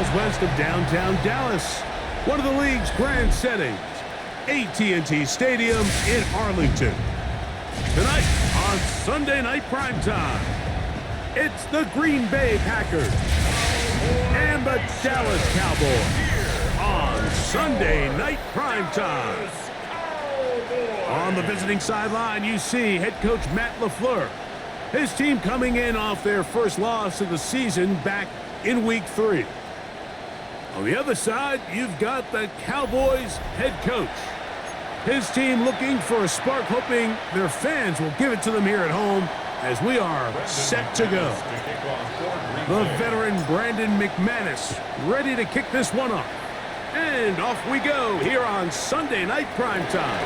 miles west of downtown Dallas, one of the league's grand settings, AT&T Stadium in Arlington. Tonight on Sunday Night Primetime, it's the Green Bay Packers and the Dallas Cowboys on Sunday Night Primetime. On the visiting sideline, you see head coach Matt LaFleur. His team coming in off their first loss of the season back in Week 3. On the other side, you've got the Cowboys head coach. His team looking for a spark, hoping their fans will give it to them here at home as we are set to go. The veteran Brandon McManus ready to kick this one off. And off we go here on Sunday Night Primetime.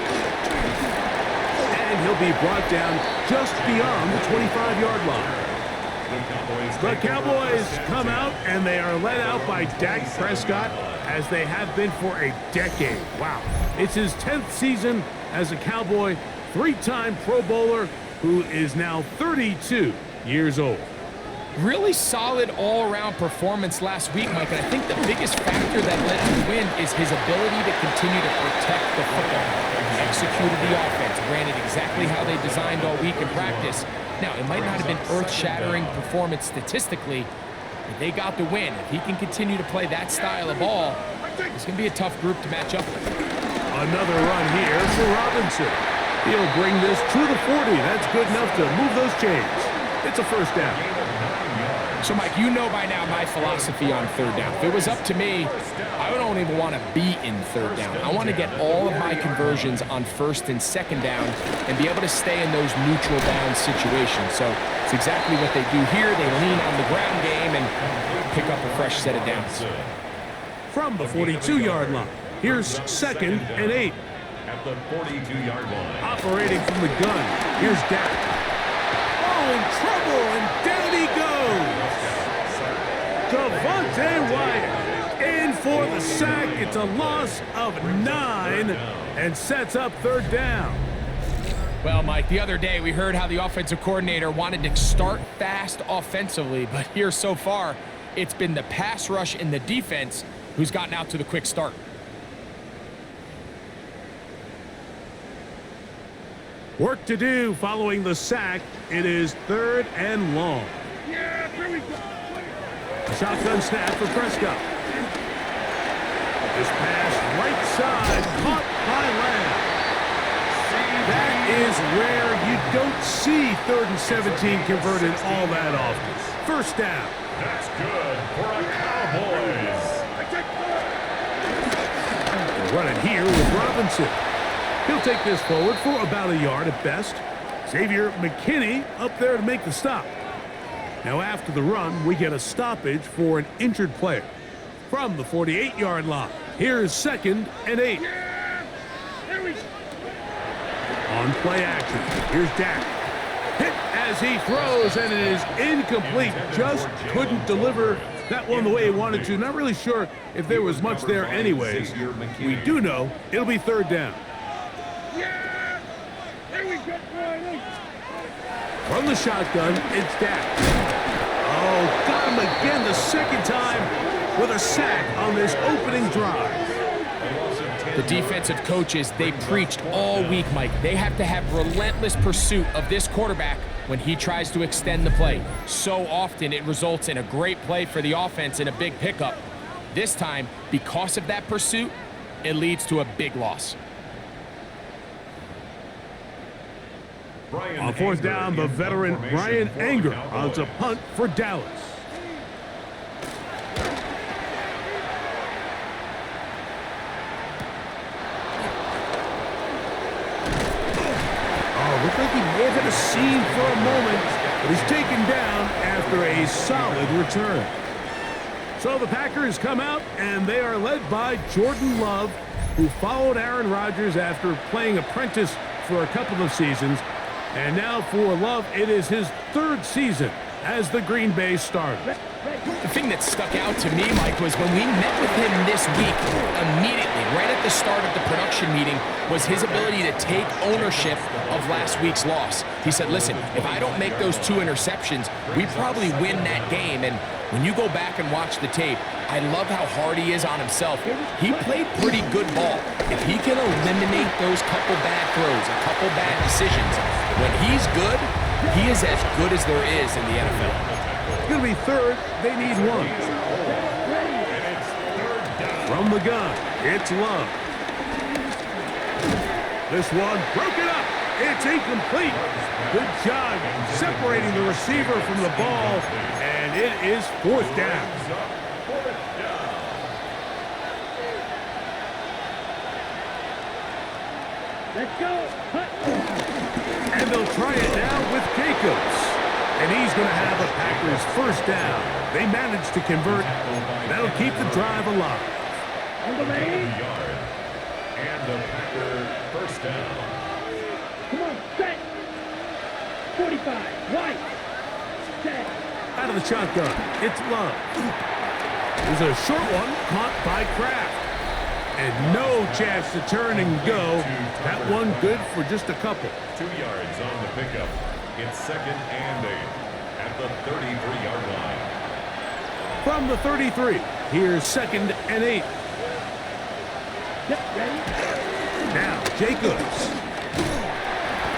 And he'll be brought down just beyond the 25-yard line. The Cowboys come out, and they are led out by Dak Prescott, as they have been for a decade. Wow. It's his 10th season as a Cowboy, three-time Pro Bowler, who is now 32 years old. Really solid all-around performance last week, Mike, and I think the biggest factor that led him to win is his ability to continue to protect the football. He executed the offense, ran it exactly how they designed all week in practice. Now, it might not have been earth-shattering performance statistically, but they got the win. If he can continue to play that style of ball, it's going to be a tough group to match up with. Another run here for Robinson. He'll bring this to the 40. That's good enough to move those chains. It's a first down. So, Mike, you know by now my philosophy on third down. If it was up to me, I don't even want to be in third down. I want to get all of my conversions on first and second down and be able to stay in those neutral down situations. So it's exactly what they do here. They lean on the ground game and pick up a fresh set of downs. From the 42-yard line, here's 2nd and 8. At the 42-yard line. Operating from the gun, here's Dak. Oh, in trouble, and down he goes. Devontae Wyatt in for the sack. It's a loss of 9 and sets up third down. Well, Mike, the other day we heard how the offensive coordinator wanted to start fast offensively, but here so far it's been the pass rush and the defense who's gotten out to the quick start. Work to do following the sack. It is 3rd and long. Yeah, here we go. Shotgun snap for Prescott. This pass right side caught by Lamb. That is rare. You don't see 3rd and 17 converted all that often. First down. That's good for a Cowboys. They're running here with Robinson. He'll take this forward for about a yard at best. Xavier McKinney up there to make the stop. Now after the run, we get a stoppage for an injured player. From the 48-yard line, here's 2nd and 8. On play action, here's Dak. Hit as he throws, and it is incomplete. Just couldn't deliver that one the way he wanted to. Not really sure if there was much there anyways. We do know it'll be third down. From the shotgun, it's Dak. Oh, got him again the second time with a sack on this opening drive. The defensive coaches, they preached all week, Mike. They have to have relentless pursuit of this quarterback when he tries to extend the play. So often it results in a great play for the offense and a big pickup. This time, because of that pursuit, it leads to a big loss. On fourth down, the veteran Brian Anger on a punt for Dallas. Oh, looked like he may have hit a seam for a moment, but he's taken down after a solid return. So the Packers come out, and they are led by Jordan Love, who followed Aaron Rodgers after playing apprentice for a couple of seasons. And now for Love, it is his 3rd season as the Green Bay starter. The thing that stuck out to me, Mike, was when we met with him this week, immediately, right at the start of the production meeting, was his ability to take ownership of last week's loss. He said, listen, if I don't make those 2 interceptions, we probably win that game. And when you go back and watch the tape, I love how hard he is on himself. He played pretty good ball. If he can eliminate those couple bad throws, a couple bad decisions, when he's good, he is as good as there is in the NFL. It's going to be third. They need 1. From the gun, it's Love. This one broken up. It's incomplete. Good job separating the receiver from the ball, and it is 4th down. Let's go. And they'll try it now with Jacobs. And he's going to have a Packers 1st down. They managed to convert. That'll keep the drive alive. On the lane. And the Packer 1st down. Come on, set. 45, right. Set. Out of the shotgun, it's Love. There's a short one caught by Kraft. And no chance to turn and go. That one good for just a couple. 2 yards on the pickup. It's 2nd and 8 at the 33-yard line. From the 33, here's 2nd and 8. Yep, ready. Now, Jacobs.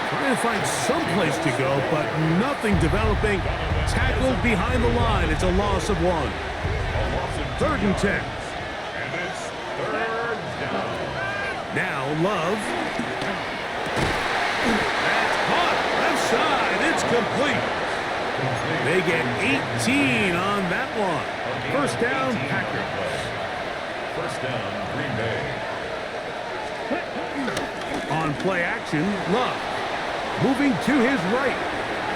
Trying to find some place to go, but nothing developing. Tackled behind the line. It's a loss of 1. 3rd and 10. And it's 3rd down. Now, Love. That's caught. Left side. It's complete. They get 18 on that one. 1st down, Packers. 1st down, Green Bay. On play action, Love. Moving to his right.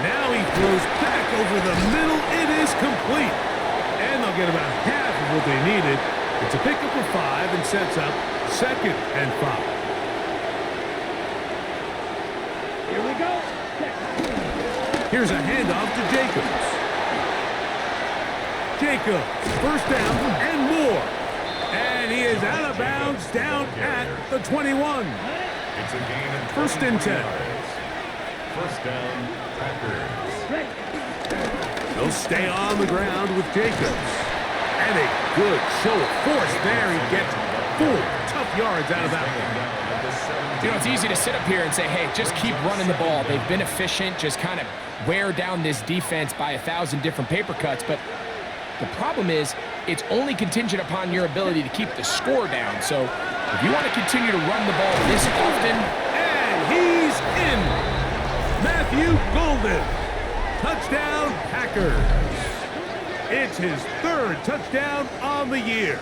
Now he throws back over the middle. It is complete. And they'll get about half of what they needed. It's a pickup of 5 and sets up 2nd and 5. Here we go. Here's a handoff to Jacobs. Jacobs, 1st down and more. And he is out of bounds down at the 21. It's a gain of 1st and 10. yards. 1st down, Packers. They'll stay on the ground with Jacobs. And a good show of force there. He gets 4 tough yards out of that one. You know, it's easy to sit up here and say, hey, just keep running the ball. They've been efficient, just kind of wear down this defense by 1,000 different paper cuts. But the problem is it's only contingent upon your ability to keep the score down. So if you want to continue to run the ball this often. And he's in. Matthew Golden. Touchdown, Packers. It's his 3rd touchdown on the year.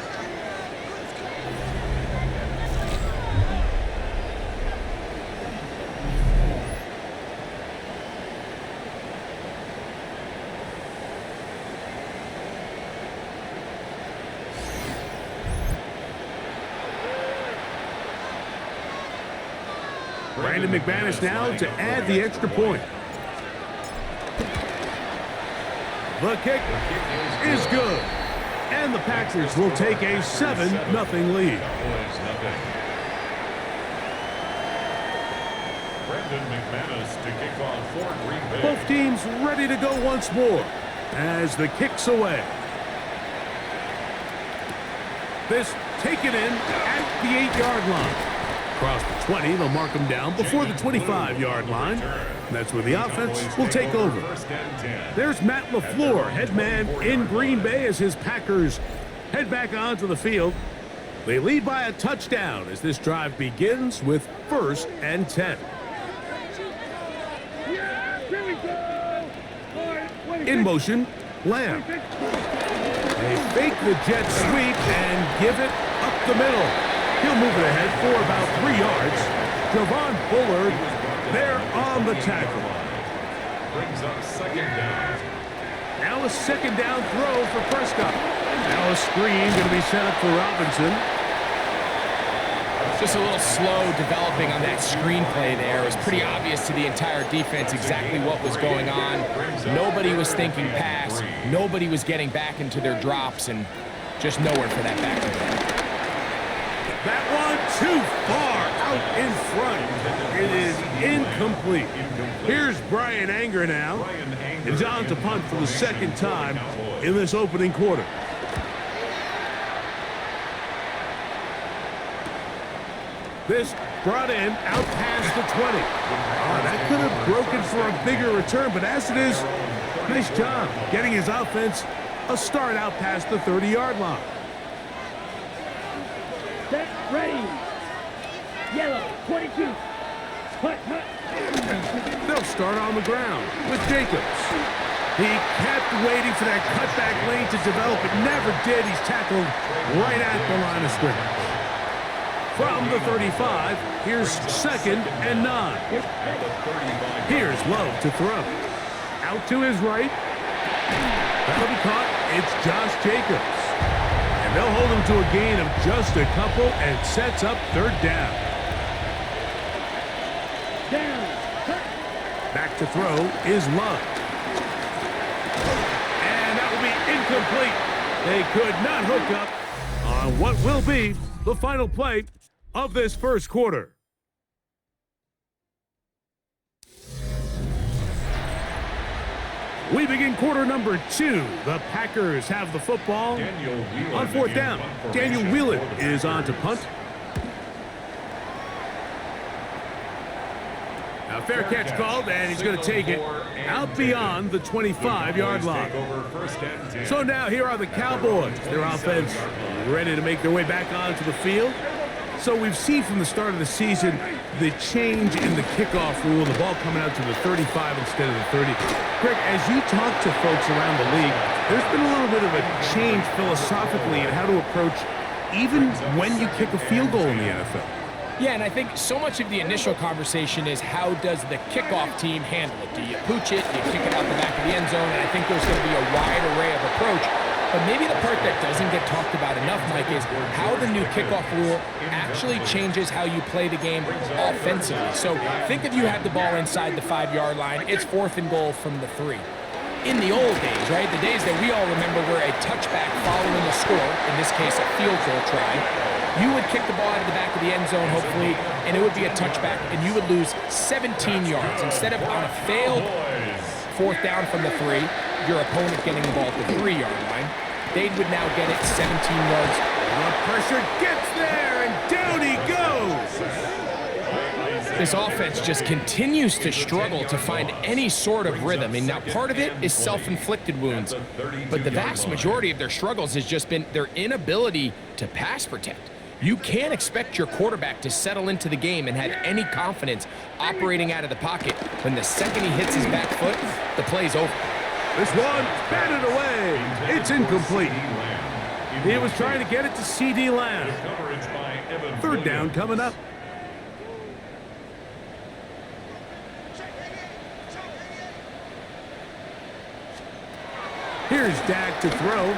Brandon McManus now to add the extra point. The kick is good. And the Packers will take a 7-0 lead. Brandon McManus to kick off for Green Bay. Both teams ready to go once more as the kick's away. This taken in at the 8-yard line. Across the 20, they'll mark them down before the 25-yard line. That's where the offense will take over. There's Matt LaFleur, head man in Green Bay as his Packers head back onto the field. They lead by a touchdown as this drive begins with 1st and 10. In motion, Lamb. They fake the jet sweep and give it up the middle. He'll move it ahead for about 3 yards. Javon Bullard there on the tackle. Brings up 2nd down. Now a 2nd down throw for Prescott. Now a screen going to be set up for Robinson. Just a little slow developing on that screenplay there. It was pretty obvious to the entire defense exactly what was going on. Nobody was thinking pass. Nobody was getting back into their drops, and just nowhere for that back to them. That one too far out in front. It is incomplete. Here's Brian Anger now. It's on to punt for the second time in this opening quarter. This brought in out past the 20. That could have broken for a bigger return, but as it is, nice job getting his offense a start out past the 30-yard line. Set, ready. Yellow, 22. Hut, hut. They'll start on the ground with Jacobs. He kept waiting for that cutback lane to develop. It never did. He's tackled right at the line of scrimmage. From the 35, here's 2nd and 9. Here's Love to throw. Out to his right. That'll be caught. It's Josh Jacobs. And they'll hold him to a gain of just a couple and sets up 3rd down. Down. Back to throw is Love. And that will be incomplete. They could not hook up on what will be the final play of this first quarter. We begin quarter number 2. The Packers have the football on 4th down. Daniel Whelan is on to punt. Now, fair catch called, and he's going to take it out beyond the 25-yard line. So now here are the Cowboys. Their offense ready to make their way back onto the field. So we've seen from the start of the season the change in the kickoff rule, the ball coming out to the 35 instead of the 30. Greg, as you talk to folks around the league, there's been a little bit of a change philosophically in how to approach even when you kick a field goal in the NFL. Yeah, and I think so much of the initial conversation is how does the kickoff team handle it? Do you pooch it? Do you kick it out the back of the end zone? And I think there's going to be a wide array of approach. But maybe the part that doesn't get talked about enough, Mike, is how the new kickoff rule actually changes how you play the game offensively. So think if you had the ball inside the 5-yard line, it's 4th and goal from the 3. In the old days, right, the days that we all remember were a touchback following a score, in this case a field goal try, you would kick the ball out of the back of the end zone, hopefully, and it would be a touchback, and you would lose 17 yards. Instead of on a failed 4th down from the 3, your opponent getting the ball at the 3-yard line, they would now get it 17 yards. The pressure gets there, and down he goes. This offense just continues to struggle to find any sort of rhythm. And now part of it is self-inflicted wounds, but the vast majority of their struggles has just been their inability to pass protect. You can't expect your quarterback to settle into the game and have any confidence operating out of the pocket when the second he hits his back foot, the play's over. This one batted away. It's incomplete. He was trying to get it to C.D. Lamb. 3rd down coming up. Here's Dak to throw.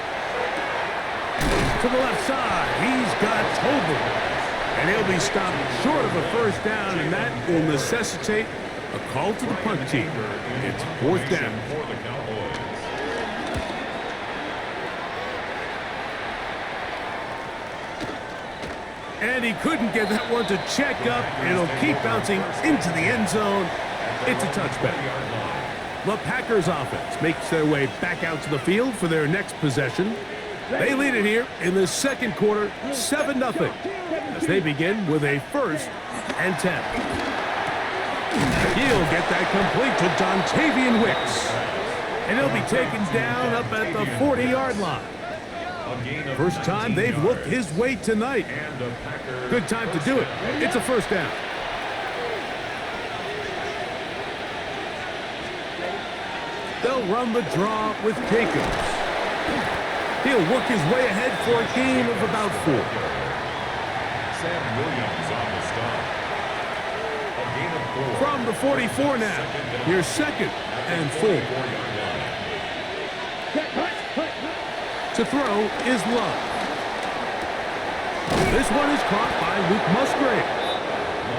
To the left side, he's got Tobin. And he'll be stopped short of a 1st down, and that will necessitate a call to the punt team. It's 4th down. And he couldn't get that one to check up. It'll keep bouncing into the end zone. It's a touchback. The Packers offense makes their way back out to the field for their next possession. They lead it here in the second quarter, 7-0, as they begin with a 1st and 10. He'll get that complete to Dontavian Wicks. And he'll be taken down up at the 40-yard line. First time they've looked his way tonight. Good time to do it. It's a 1st down. They'll run the draw with Jacobs. He'll work his way ahead for a gain of about 4. Sam Williams on the stop. A gain of 4. From the 44 now. Here's 2nd and 4. To throw is Love. This one is caught by Luke Musgrave.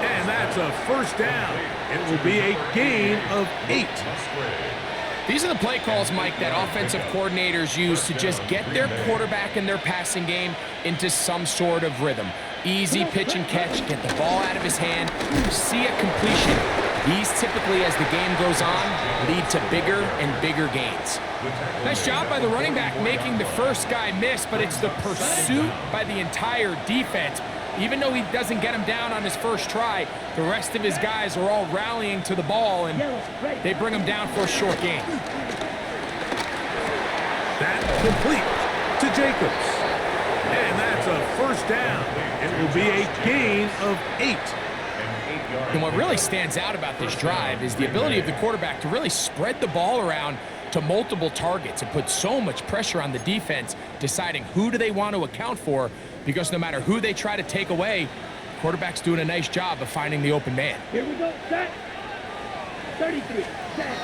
And that's a first down. It will be a gain of 8. These are the play calls, Mike, that offensive coordinators use to just get their quarterback and their passing game into some sort of rhythm. Easy pitch and catch, get the ball out of his hand, see a completion. These typically, as the game goes on, lead to bigger and bigger gains. Nice job by the running back making the first guy miss, but it's the pursuit by the entire defense. Even though he doesn't get him down on his first try, the rest of his guys are all rallying to the ball, and they bring him down for a short gain. That complete to Jacobs. And that's a first down. It will be a gain of 8. And what really stands out about this drive is the ability of the quarterback to really spread the ball around to multiple targets and put so much pressure on the defense, deciding who do they want to account for, because no matter who they try to take away, quarterback's doing a nice job of finding the open man. Here we go, set. 33, set.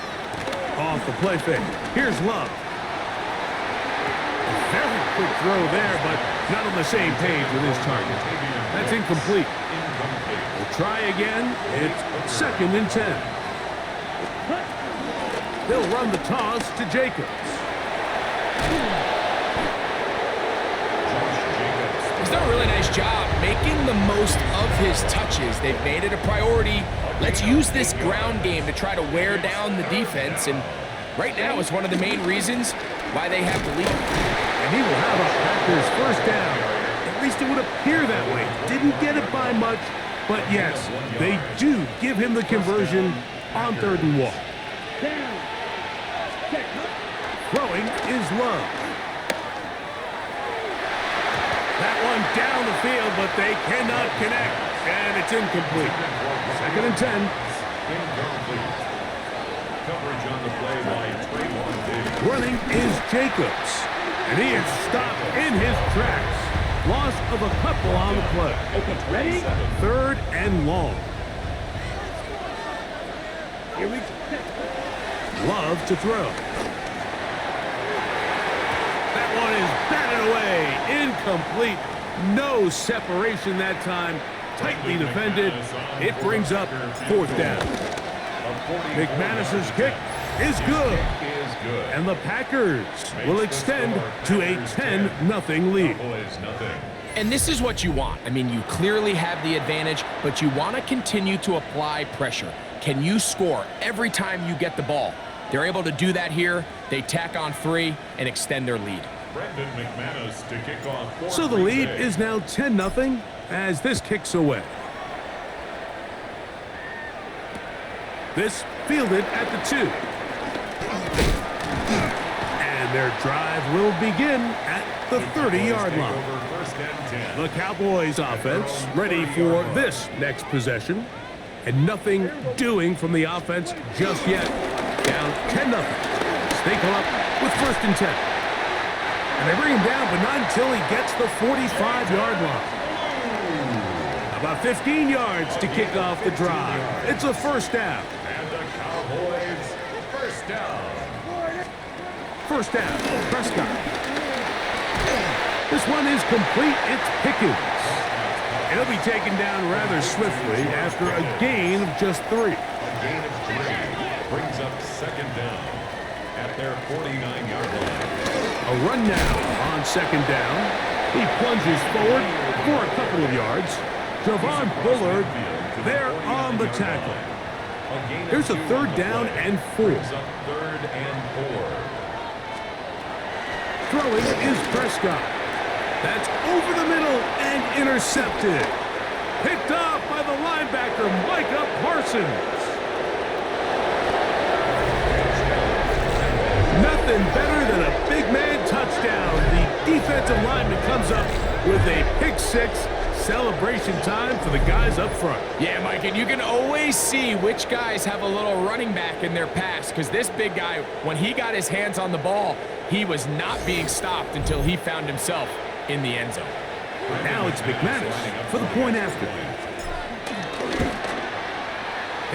Off the play fake. Here's Love. Very quick throw there, but not on the same page with his target. That's incomplete. We'll try again. It's 2nd and 10. They'll run the toss to Jacobs. He's done a really nice job making the most of his touches. They've made it a priority. Let's use this ground game to try to wear down the defense, and right now is one of the main reasons why they have the lead. And he will have a Packers first down. At least it would appear that way. Didn't get it by much, but yes, they do give him the conversion on 3rd and 1. Down. Set. Throwing is Love. That one down the field, but they cannot connect, and it's incomplete. 2nd and 10. Incomplete. Coverage on the play by Trayvon Diggs. Running is Jacobs, and he is stopped in his tracks. Loss of a couple on the play. Okay, ready? 3rd and long. Here we go. Love to throw. That one is batted away. Incomplete. No separation that time. Tightly defended. It brings up 4th down. McManus's kick is good. And the Packers will extend to a 10-0 lead. And this is what you want. I mean, you clearly have the advantage, but you want to continue to apply pressure. Can you score every time you get the ball? They're able to do that here. They tack on 3 and extend their lead. To kick off so the lead is now 10-0 as this kicks away. This fielded at the 2. And their drive will begin at the 30-yard line. The Cowboys offense ready for this next possession. And nothing doing from the offense just yet. Down 10-0. They come up with 1st and 10. And they bring him down, but not until he gets the 45-yard line. About 15 yards to kick off the drive. It's a first down. And the Cowboys first down. First down, Prescott. This one is complete. It's Pickens. He'll be taken down rather swiftly after a gain of just 3. A gain of 3 brings up 2nd down at their 49-yard line. A run now on 2nd down. He plunges forward for a couple of yards. Javon Bullard there on the tackle. Here's a 3rd down and 4. Brings up 3rd and 4. Throwing is Prescott. That's over the middle and intercepted. Picked off by the linebacker, Micah Parson. Nothing better than a big man touchdown. The defensive lineman comes up with a pick 6. Celebration time for the guys up front. Yeah, Mike, and you can always see which guys have a little running back in their pass, because this big guy, when he got his hands on the ball, he was not being stopped until he found himself in the end zone. Now it's McManus for the point after.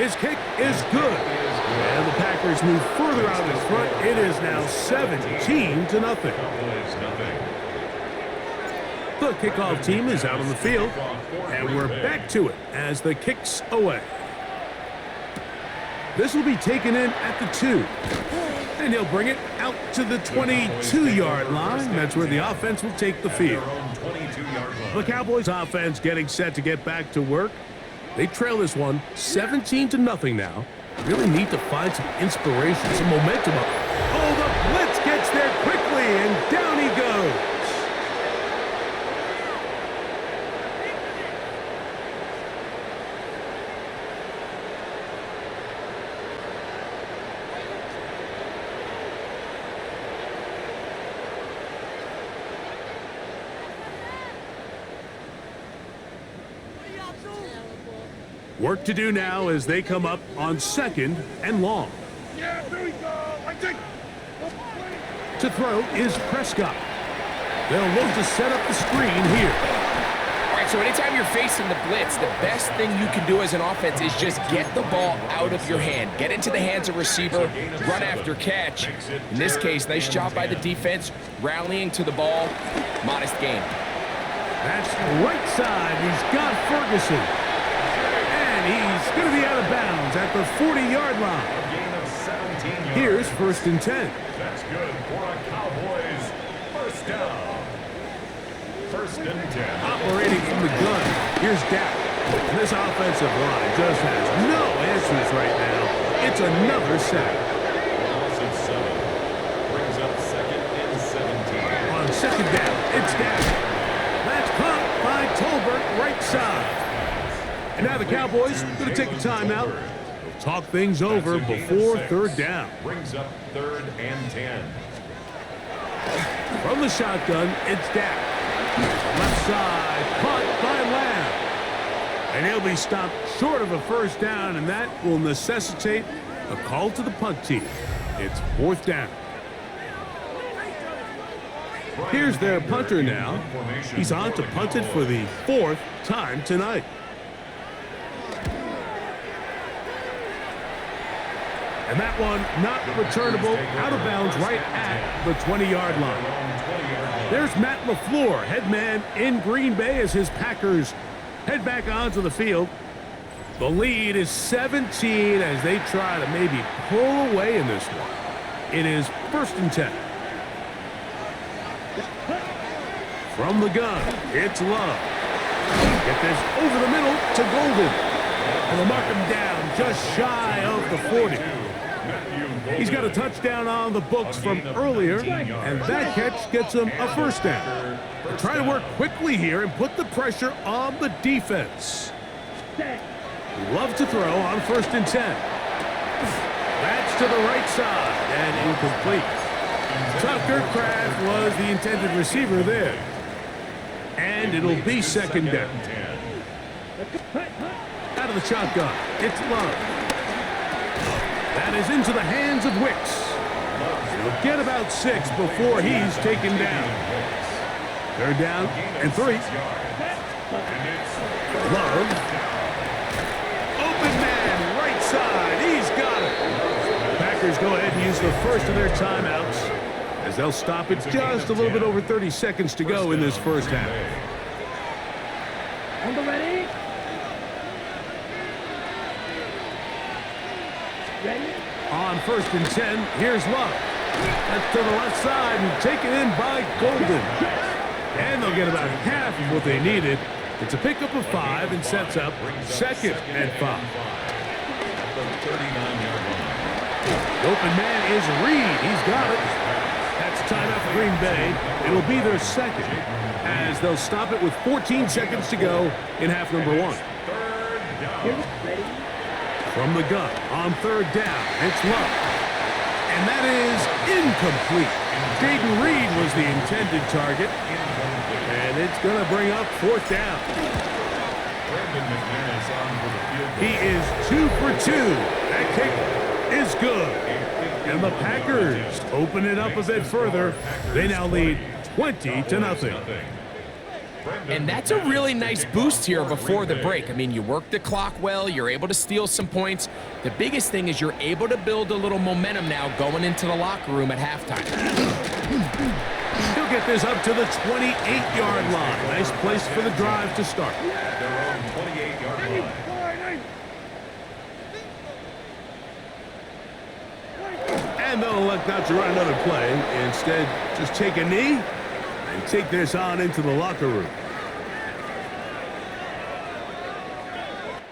His kick is good. And the Packers move further out in front. It is now 17-0. The kickoff team is out on the field, and we're back to it as the kick's away. This will be taken in at the 2. And he'll bring it out to the 22-yard line. That's where the offense will take the field. The Cowboys offense getting set to get back to work. They trail this one 17-0 now. Really need to find some inspiration, some momentum. Oh, the blitz gets there quickly, and down he goes. Work to do now as they come up on 2nd and long. Yeah, there we go. I think. To throw is Prescott. They'll look to set up the screen here. All right, so anytime you're facing the blitz, the best thing you can do as an offense is just get the ball out of your hand. Get into the hands of receiver, run after catch. In this case, nice job by the defense, rallying to the ball. Modest gain. That's right side. He's got Ferguson. He's going to be out of bounds at the 40-yard line. A gain of 17 yards. Here's 1st and 10. That's good for a Cowboys first down. 1st and 10. Operating from the gun. Here's Dak. And this offensive line just has no answers right now. It's another sack. Loss of 7. Brings up 2nd and 17. On 2nd down, it's Dak. That's caught by Tolbert, right side. And now the Cowboys going to take a timeout. They'll talk things over before 3rd down. Brings up 3rd and 10. From the shotgun, it's Dak. Left side, caught by Lamb. And he'll be stopped short of a 1st down, and that will necessitate a call to the punt team. It's 4th down. Here's their punter now. He's on to punt it for the 4th time tonight. And that one not returnable, out of bounds right at the 20-yard line. There's Matt LaFleur, head man in Green Bay as his Packers head back onto the field. The lead is 17 as they try to maybe pull away in this one. It is 1st and 10. From the gun, it's Love. Get this over the middle to Golden. And they'll mark him down just shy of the 40. He's got a touchdown on the books from earlier, and that catch gets him a 1st down. They're trying to work quickly here and put the pressure on the defense. Love to throw on 1st and 10. That's to the right side and incomplete. Tucker Kraft was the intended receiver there. And it'll be 2nd down. Out of the shotgun, it's Love. That is into the hands of Wicks. He'll get about 6 before he's taken down. 3rd down and 3. Love. Open man, right side. He's got it. Packers go ahead and use the first of their timeouts as they'll stop it just a little bit over 30 seconds to go in this 1st half. On the ready. Ready? On 1st and 10, here's Love. That's to the left side and taken in by Golden. And they'll get about half of what they needed. It's a pickup of 5 and sets up 2nd and 5. Open man is Reed. He's got it. That's timeout for Green Bay. It'll be their 2nd as they'll stop it with 14 seconds to go in half number 1. From the gun on 3rd down, it's Love. And that is incomplete. Jaden Reed was the intended target. And it's going to bring up 4th down. He is 2 for 2. That kick is good. And the Packers open it up a bit further. They now lead 20-0. And that's a really nice boost here before the break. I mean, you work the clock well, you're able to steal some points. The biggest thing is you're able to build a little momentum now going into the locker room at halftime. He'll get this up to the 28-yard line. Nice place for the drive to start. At their own 28-yard line. And they'll elect not to run another play. Instead, just take a knee and take this on into the locker room.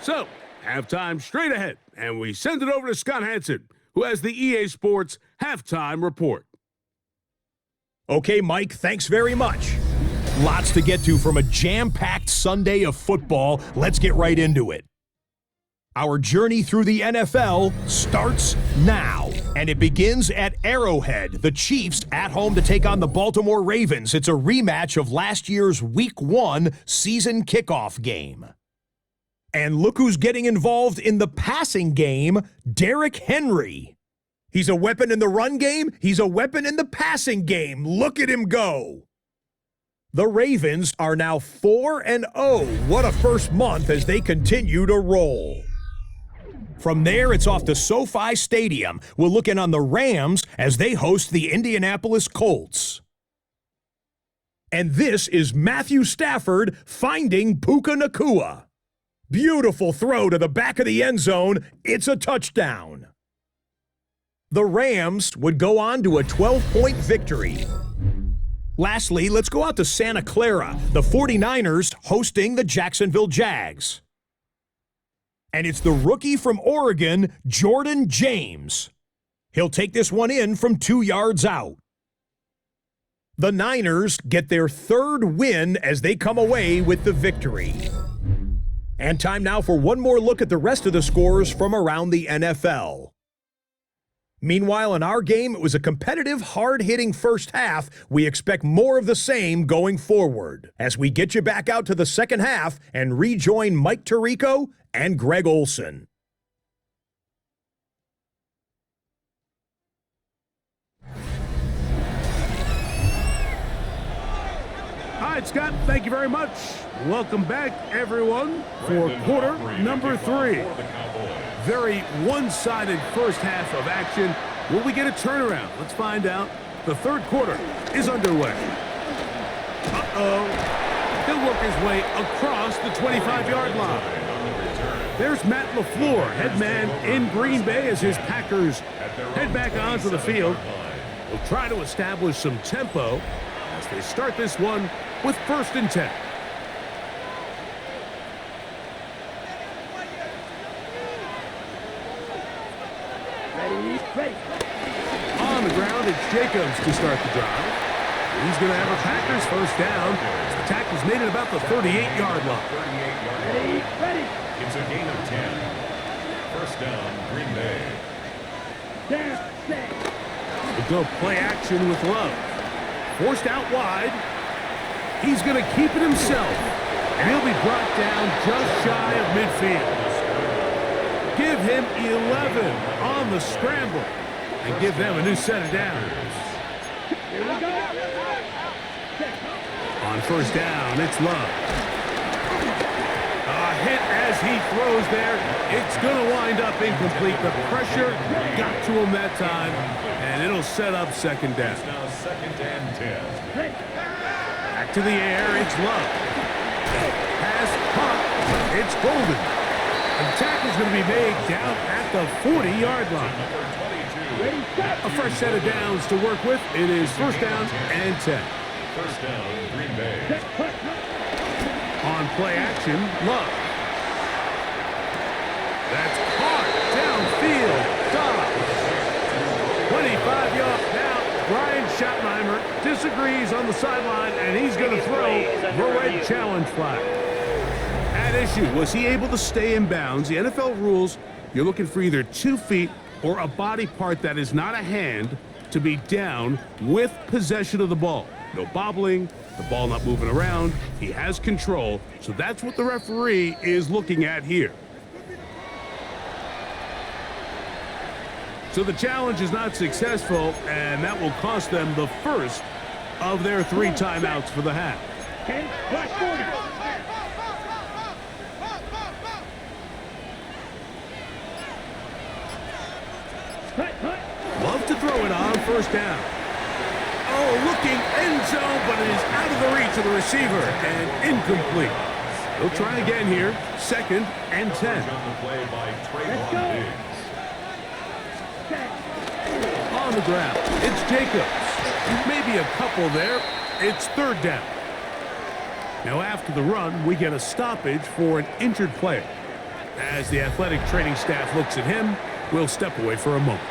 So, halftime straight ahead, and we send it over to Scott Hansen, who has the EA Sports Halftime Report. Okay, Mike, thanks very much. Lots to get to from a jam-packed Sunday of football. Let's get right into it. Our journey through the NFL starts now, and it begins at Arrowhead. The Chiefs at home to take on the Baltimore Ravens. It's a rematch of last year's Week 1 season kickoff game. And look who's getting involved in the passing game, Derrick Henry. He's a weapon in the run game. He's a weapon in the passing game. Look at him go. The Ravens are now 4-0. What a first month as they continue to roll. From there, it's off to SoFi Stadium. We'll look in on the Rams as they host the Indianapolis Colts. And this is Matthew Stafford finding Puka Nacua. Beautiful throw to the back of the end zone. It's a touchdown. The Rams would go on to a 12-point victory. Lastly, let's go out to Santa Clara. The 49ers hosting the Jacksonville Jags. And it's the rookie from Oregon, Jordan James. He'll take this one in from 2 yards out. The Niners get their third win as they come away with the victory. And time now for one more look at the rest of the scores from around the NFL. Meanwhile, in our game, it was a competitive, hard-hitting first half. We expect more of the same going forward as we get you back out to the second half and rejoin Mike Tirico and Greg Olson. All right, Scott, thank you very much. Welcome back, everyone, for quarter number 3. Very one-sided first half of action. Will we get a turnaround? Let's find out. The third quarter is underway. He'll work his way across the 25-yard line. There's Matt LaFleur, head man in Green Bay as his Packers head back onto the field. He'll try to establish some tempo as they start this one with 1st and 10. Ready. On the ground, it's Jacobs to start the drive. He's going to have a Packers first down. The tackle's made at about the 38-yard line. 38-yard line. Ready. It's a gain of 10. First down, Green Bay. Down, set. We'll go play action with Love. Forced out wide. He's going to keep it himself. And he'll be brought down just shy of midfield. Give him 11 on the scramble and give them a new set of downs. Here we go. On first down, it's Love. A hit as he throws there. It's going to wind up incomplete. The pressure got to him that time, and it'll set up second down. It's now 2nd and 10. Back to the air, it's Love. Pass caught. It's Golden. And the tackle's going to be made down at the 40-yard line. A fresh set of downs to work with. It is first down and 10. First down, Green Bay. On play action, Love. That's caught downfield. Dobbs. 25-yard. Now, Brian Schottenheimer disagrees on the sideline, and he's going to throw the red challenge flag. At issue, was he able to stay in bounds? The NFL rules, you're looking for either 2 feet or a body part that is not a hand to be down with possession of the ball. No bobbling, the ball not moving around. He has control, so that's what the referee is looking at here. So the challenge is not successful, and that will cost them the first of their 3 timeouts for the half. 10, plus 40. Love to throw it on first down. Oh, looking end zone, but it is out of the reach of the receiver and incomplete. They'll try again here. 2nd and 10. Let's go. On the ground, it's Jacobs. Maybe a couple there. It's 3rd down. Now after the run, we get a stoppage for an injured player. As the athletic training staff looks at him, we'll step away for a moment.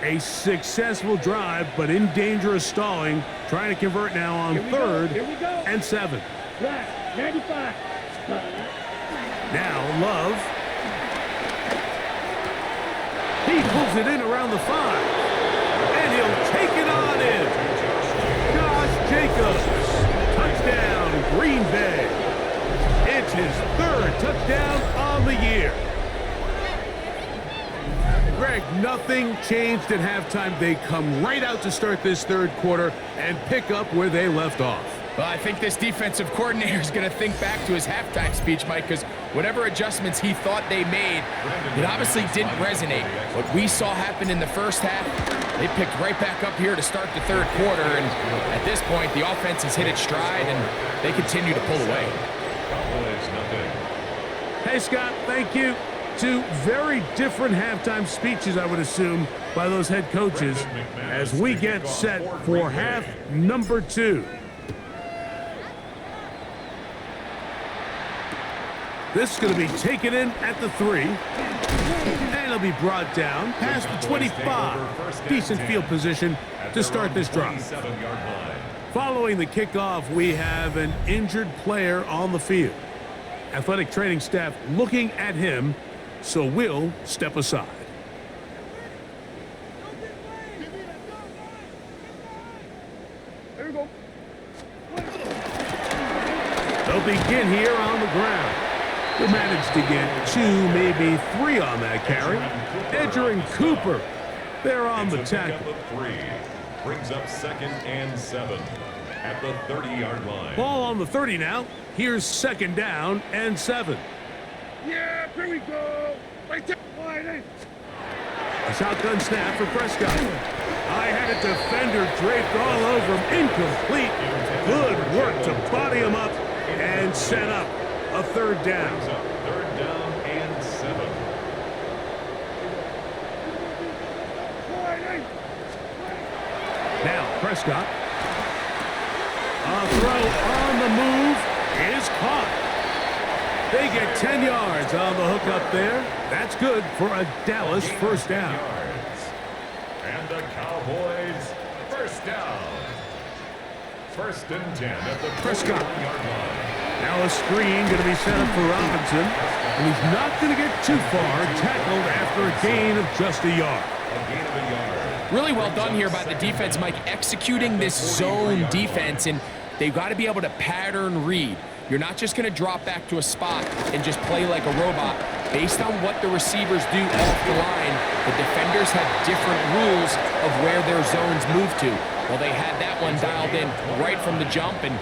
A successful drive, but in danger of stalling. Trying to convert now on 3rd and 7. Right, 95. Now Love. He pulls it in around the 5. And he'll take it on in. Josh Jacobs. Touchdown, Green Bay. It's his 3rd touchdown on the year. Greg, nothing changed at halftime. They come right out to start this 3rd quarter and pick up where they left off. Well, I think this defensive coordinator is going to think back to his halftime speech, Mike, because whatever adjustments he thought they made, it obviously didn't resonate. What we saw happen in the first half, they picked right back up here to start the 3rd quarter, and at this point, the offense has hit its stride, and they continue to pull away. Hey, Scott, thank you. 2 very different halftime speeches, I would assume, by those head coaches as we get set for half number 2. This is going to be taken in at the 3. And it'll be brought down past the 25. Decent field position to start this drive. Following the kickoff, we have an injured player on the field. Athletic training staff looking at him, so we'll step aside. There we go. They'll begin here on the ground. They managed to get 2, maybe 3 on that carry. Edger and Cooper, they're on the tackle. 3 brings up 2nd and 7 at the 30-yard line. Ball on the 30 now. Here's 2nd down and 7. Yeah, here we go. Right there. Wide in. A shotgun snap for Prescott. I had a defender draped all over him. Incomplete. Good work to body him up and set up a 3rd down. 3rd down and 7. Wide in. Now Prescott. A throw on the move is caught. They get 10 yards on the hook up there. That's good for a Dallas 1st down. And the Cowboys 1st down. 1st and 10 at the Prescott. 40-yard line. Now a screen going to be set up for Robinson. And he's not going to get too far. Tackled after a gain of just a yard. A gain of a yard. Really well done here by the defense, Mike, executing this zone defense, and they've got to be able to pattern read. You're not just going to drop back to a spot and just play like a robot. Based on what the receivers do off the line, the defenders have different rules of where their zones move to. Well, they had that one dialed in right from the jump, and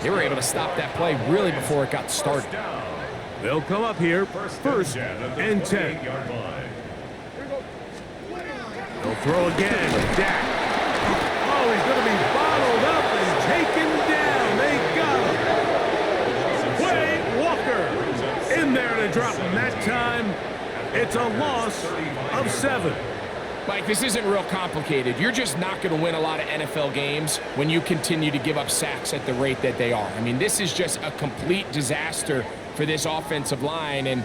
they were able to stop that play really before it got started. They'll come up here 1st and 10. They'll throw again. Dak. Oh, he's going to be bottled up and taken down. They got him. Quay Walker in there to drop him. That time, it's a loss of 7. Mike, this isn't real complicated. You're just not going to win a lot of NFL games when you continue to give up sacks at the rate that they are. I mean, this is just a complete disaster for this offensive line, and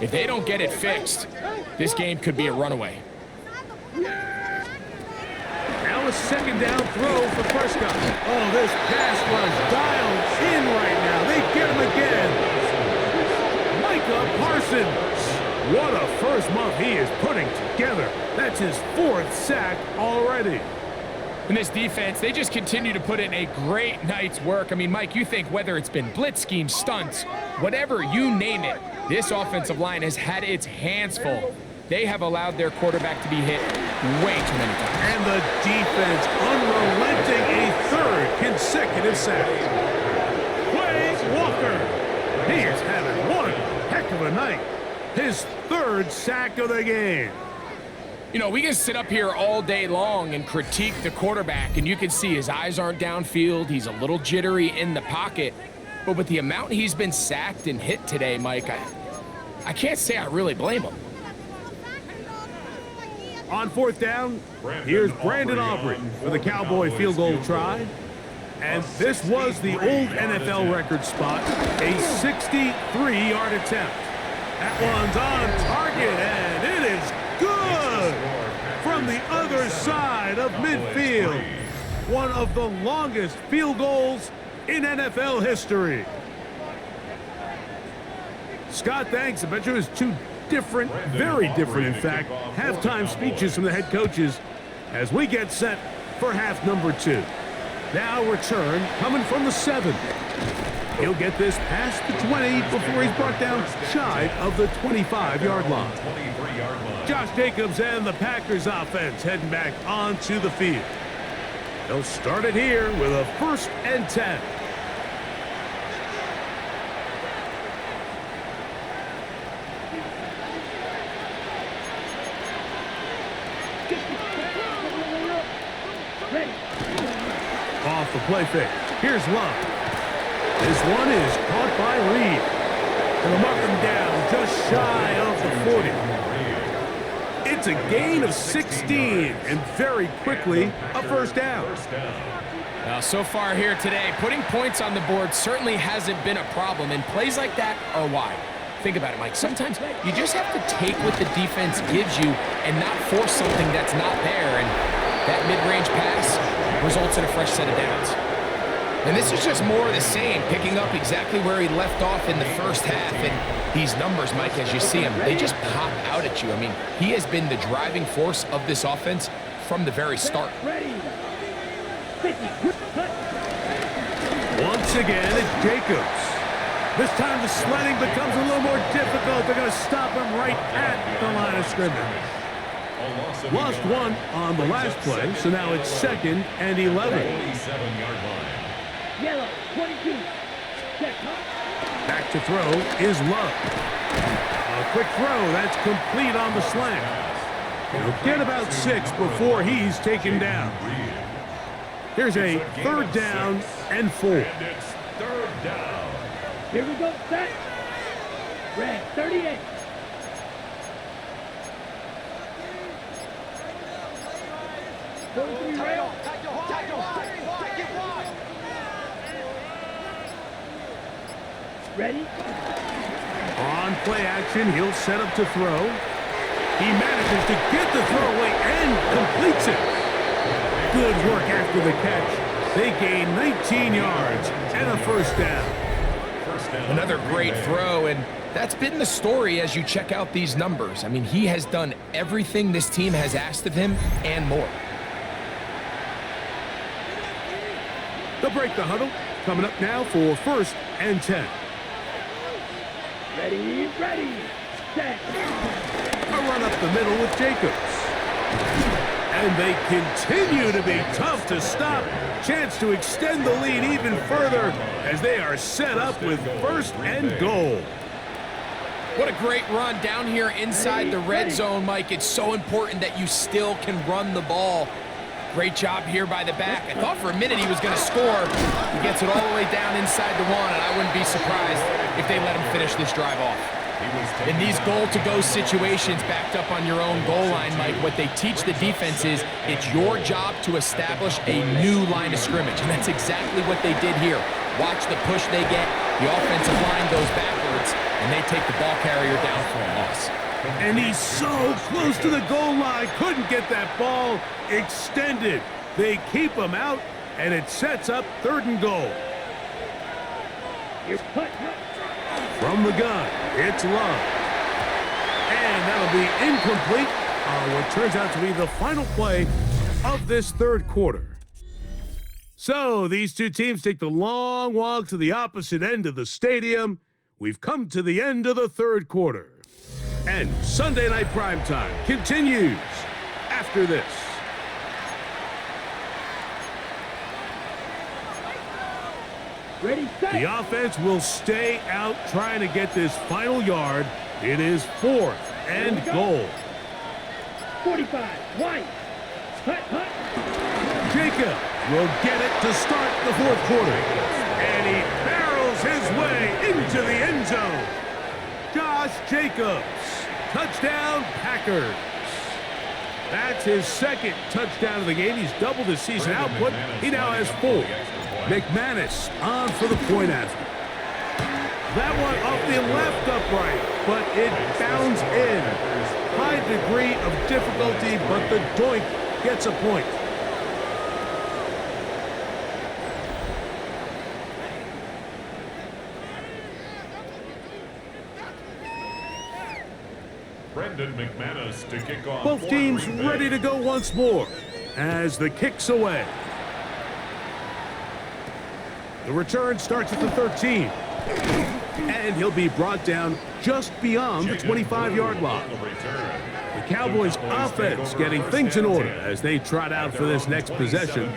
if they don't get it fixed, this game could be a runaway. Now a 2nd down throw for Prescott. Oh, this pass was dialed in right now. They get him again. Micah Parson. What a first month he is putting together. That's his 4th sack already. And this defense, they just continue to put in a great night's work. I mean, Mike, you think whether it's been blitz schemes, stunts, whatever, you name it, this offensive line has had its hands full. They have allowed their quarterback to be hit way too many times. And the defense unrelenting, a 3rd consecutive sack. Quay Walker. He is having one heck of a night. His 3rd sack of the game. You know, we can sit up here all day long and critique the quarterback, and you can see his eyes aren't downfield. He's a little jittery in the pocket. But with the amount he's been sacked and hit today, Mike, I can't say I really blame him. On fourth down, here's Brandon Aubrey for the Cowboy field goal try. And this was the old NFL record spot, a 63-yard attempt. That one's on target, and it is good from the other side of midfield. One of the longest field goals in NFL history. Scott, thanks. I bet you it was two different, very different, in fact, halftime speeches from the head coaches as we get set for half number 2. Now return coming from the 7. He'll get this past the 20 before he's brought down shy of the 25-yard line. Josh Jacobs and the Packers offense heading back onto the field. They'll start it here with a 1st and 10. Off the play fake. Here's Love. This one is caught by Reed. They'll mark him down just shy of the 40. It's a gain of 16, and very quickly, a 1st down. Now, so far here today, putting points on the board certainly hasn't been a problem, and plays like that are why. Think about it, Mike. Sometimes you just have to take what the defense gives you and not force something that's not there, and that mid-range pass results in a fresh set of downs. And this is just more of the same, picking up exactly where he left off in the first half. And these numbers, Mike, as you see them, they just pop out at you. I mean, he has been the driving force of this offense from the very start. Once again, it's Jacobs. This time the sledding becomes a little more difficult. They're going to stop him right at the line of scrimmage. Lost one on the last play, so now it's 2nd and 11. Yellow, 22. Back to throw is Love. A quick throw, that's complete on the slant. He'll get about 6 before he's taken down. Here's a 3rd down and 4. And it's 3rd down. Here we go, set. Red, 38. Ready? On play action, he'll set up to throw. He manages to get the throw away and completes it. Good work after the catch. They gain 19 yards and a 1st down. Another great throw, and that's been the story as you check out these numbers. I mean, he has done everything this team has asked of him and more. They'll break the huddle. Coming up now for 1st and 10. Ready, set. A run up the middle with Jacobs. And they continue to be tough to stop. Chance to extend the lead even further as they are set up with 1st and goal. What a great run down here inside the red zone, Mike. It's so important that you still can run the ball. Great job here by the back. I thought for a minute he was going to score. He gets it all the way down inside the 1, and I wouldn't be surprised if they let him finish this drive off. In these goal-to-go situations backed up on your own goal line, Mike, what they teach the defense is it's your job to establish a new line of scrimmage, and that's exactly what they did here. Watch the push they get. The offensive line goes backwards, and they take the ball carrier down for a loss. And he's so close to the goal line. Couldn't get that ball extended. They keep him out, and it sets up 3rd and goal. From the gun, it's Love. And that'll be incomplete on what turns out to be the final play of this 3rd quarter. So these two teams take the long walk to the opposite end of the stadium. We've come to the end of the 3rd quarter. And Sunday Night Primetime continues after this. Ready, set. The offense will stay out trying to get this final yard. It is 4th and goal. 45. White. Hut, hut. Jacob will get it to start the fourth quarter. And he barrels his way into the end zone. Josh Jacobs, touchdown Packers. That's his second touchdown of the game. He's doubled his season output. He now has 4. McManus on for the point after. That one off the left upright, but it bounds in. High degree of difficulty, but the doink gets a point. Brendan McManus to kick off. Both teams ready to go once more as the kick's away. The return starts at the 13. And he'll be brought down just beyond the 25-yard line. The Cowboys offense getting things in order as they trot out for this next possession.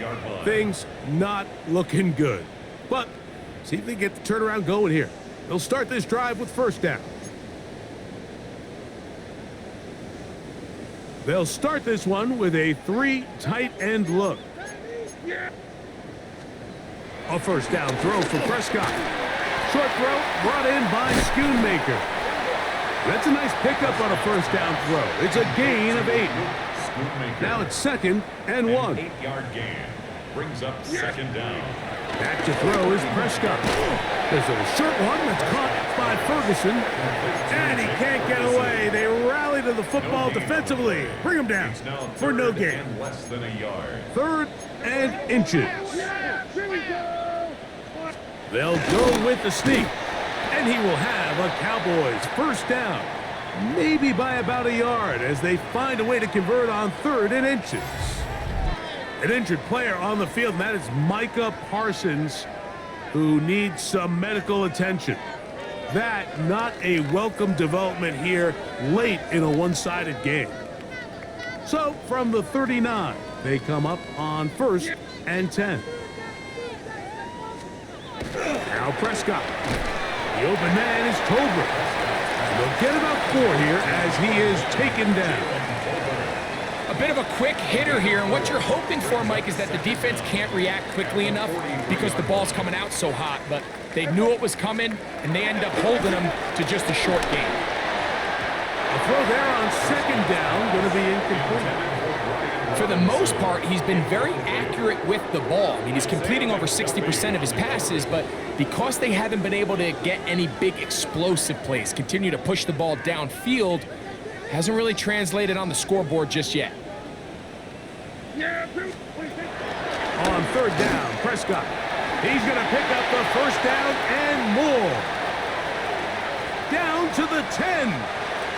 Things not looking good. But see if they get the turnaround going here. They'll start this drive with first down. They'll start this one with a 3 tight end look. A first down throw for Prescott. Short throw brought in by Schoonmaker. That's a nice pickup on a first down throw. It's a gain of 8. Now it's 2nd and 1. 8-yard gain brings up second down. Back to throw is Prescott. There's a short one that's caught by Ferguson. And he can't get away. They rally to the football defensively. Bring him down for no gain. Less than a yard. 3rd and inches. Here we go. They'll go with the sneak. And he will have a Cowboys first down. Maybe by about a yard as they find a way to convert on 3rd and inches. An injured player on the field, and that is Micah Parsons, who needs some medical attention. That not a welcome development here late in a one-sided game. So from the 39, they come up on 1st and 10. Now Prescott. The open man is Tolbert. They'll get about 4 here as he is taken down. A bit of a quick hitter here, and what you're hoping for, Mike, is that the defense can't react quickly enough because the ball's coming out so hot, but they knew it was coming, and they end up holding them to just a short gain. A throw there on 2nd down, going to be incomplete. For the most part, he's been very accurate with the ball. I mean, he's completing over 60% of his passes, but because they haven't been able to get any big explosive plays, continue to push the ball downfield, hasn't really translated on the scoreboard just yet. On 3rd down, Prescott. He's going to pick up the first down and more. Down to the 10.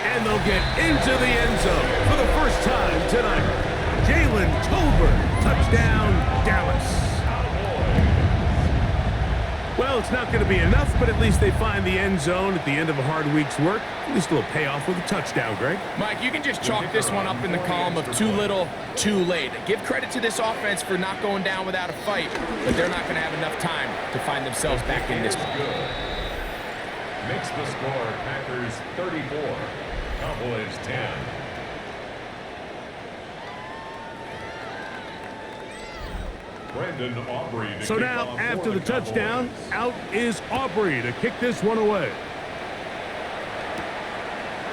And they'll get into the end zone for the first time tonight. Jalen Tolbert, touchdown, Dallas. Well, it's not going to be enough, but at least they find the end zone at the end of a hard week's work. At least it'll pay off with a touchdown, Greg. Mike, you can just chalk this one up in the column of too little, too late. Give credit to this offense for not going down without a fight, but they're not going to have enough time to find themselves back in this one. Makes the score Packers 34, Cowboys 10. Brandon Aubrey to So kick now, off after for the touchdown, Cowboys. out is Aubrey to kick this one away.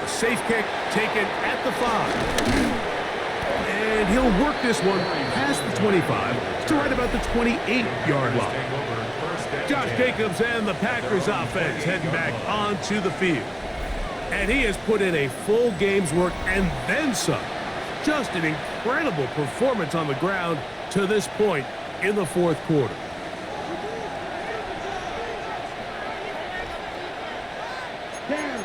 A safe kick taken at the 5. And he'll work this one past the 25 to right about the 28-yard line. Josh Jacobs and the Packers offense heading back onto the field. And he has put in a full game's work and then some. Just an incredible performance on the ground to this point in the 4th quarter. Down.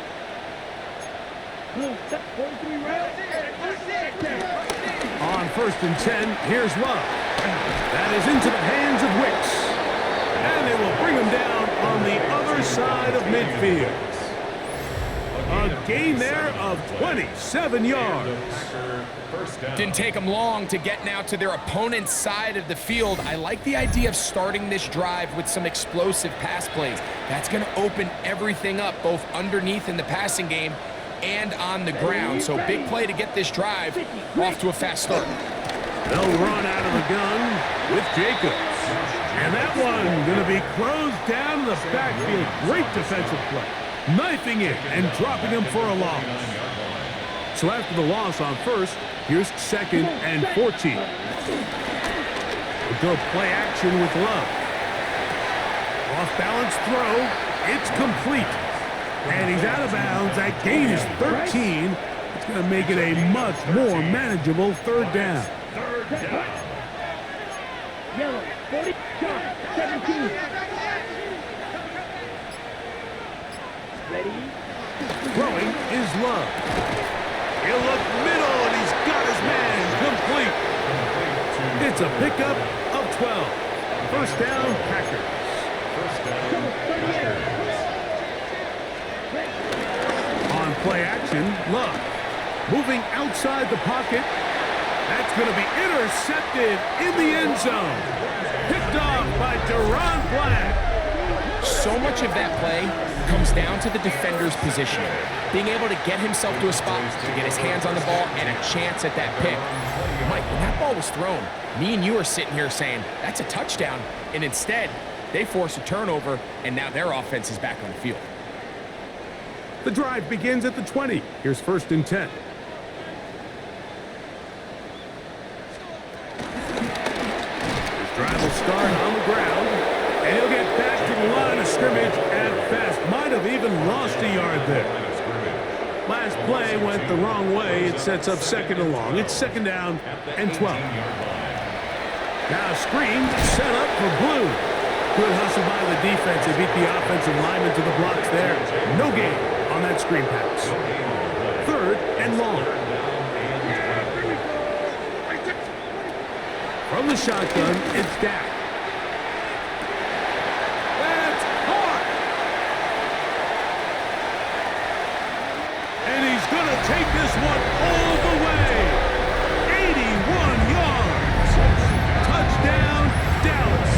On 1st and 10, here's Love. That is into the hands of Wicks. And they will bring him down on the other side of midfield. A gain there of 27 yards. Didn't take them long to get now to their opponent's side of the field. I like the idea of starting this drive with some explosive pass plays. That's going to open everything up, both underneath in the passing game and on the ground. So big play to get this drive off to a fast start. They'll run out of the gun with Jacobs. And that one going to be closed down in the backfield. Great defensive play. Knifing it and dropping him for a loss. So after the loss on first, here's 2nd and 14. We'll go play action with Love. Off-balance throw. It's complete. And he's out of bounds. That gain is 13. It's going to make it a much more manageable 3rd down. Yellow, 40, 17. Ready? Throwing is Love. He'll look middle, and he's got his man complete. It's a pickup of 12. First down, Packers. On play action, Love. Moving outside the pocket. That's going to be intercepted in the end zone. Picked off by Deron Black. So much of that play comes down to the defender's positioning. Being able to get himself to a spot to get his hands on the ball and a chance at that pick. Mike, when that ball was thrown, me and you are sitting here saying, that's a touchdown. And instead, they force a turnover, and now their offense is back on the field. The drive begins at the 20. Here's 1st and 10. His drive will start on the ground, and he'll get back to the line of scrimmage at best. Might have even lost a yard there. Last play went the wrong way. It sets up 2nd and long. It's 2nd down and 12. Now a screen set up for Blue. Good hustle by the defense. They beat the offensive lineman to the blocks there. No gain on that screen pass. 3rd and long. From the shotgun, it's Dak. That's caught! And he's going to take this one all the way. 81 yards. Touchdown, Dallas.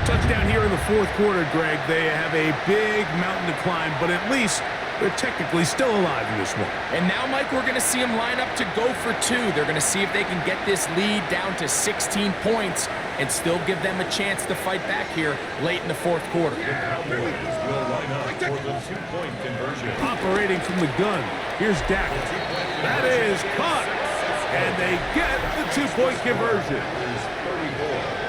Touchdown here in the 4th quarter, Greg. They have a big mountain to climb, but at least they're technically still alive in this one. And now, Mike, we're going to see them line up to go for 2. They're going to see if they can get this lead down to 16 points and still give them a chance to fight back here late in the 4th quarter. The Cowboys will line up for the 2-point conversion. Operating from the gun, here's Dak. That is caught. And they get the 2-point conversion. 34.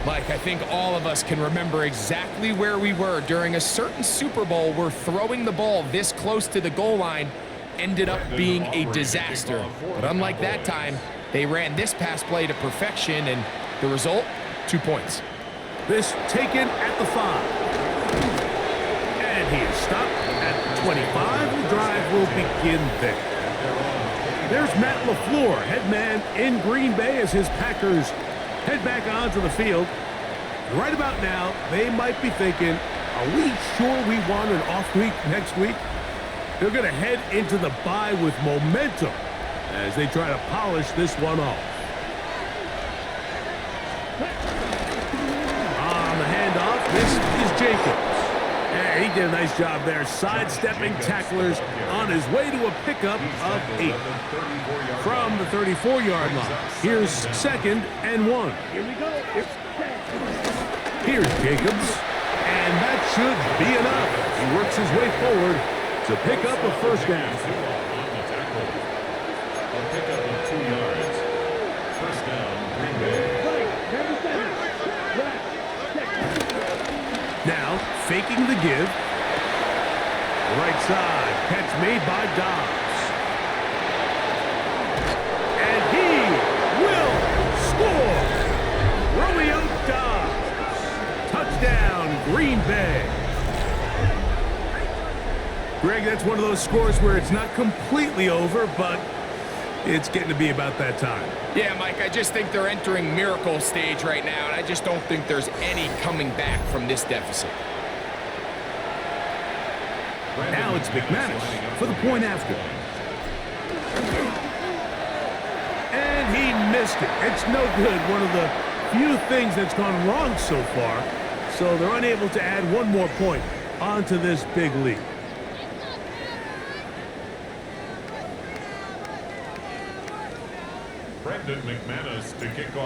Mike, I think all of us can remember exactly where we were during a certain Super Bowl where throwing the ball this close to the goal line ended up being a disaster. But unlike that time, they ran this pass play to perfection, and the result, 2 points. This taken at the 5. And he is stopped at the 25. The drive will begin there. There's Matt LaFleur, head man in Green Bay as his Packers head back onto the field. Right about now, they might be thinking, are we sure we want an off week next week? They're going to head into the bye with momentum as they try to polish this one off. On the handoff, this is Jacobs. And he did a nice job there, sidestepping tacklers on his way to a pickup of 8. From the 34-yard line, here's 2nd and 1. Here we go. Here's Jacobs, and that should be enough. He works his way forward to pick up a 1st down. A pickup of 2 yards. 1st down, Green Bay. Now, faking the give. Right side, catch made by Dobbs. And he will score! Romeo Dobbs. Touchdown, Green Bay. Greg, that's one of those scores where it's not completely over, but it's getting to be about that time. Yeah, Mike, I just think they're entering miracle stage right now, and I just don't think there's any coming back from this deficit. Now it's McManus for the point after. And he missed it. It's no good. One of the few things that's gone wrong so far. so they're unable to add one more point onto this big lead.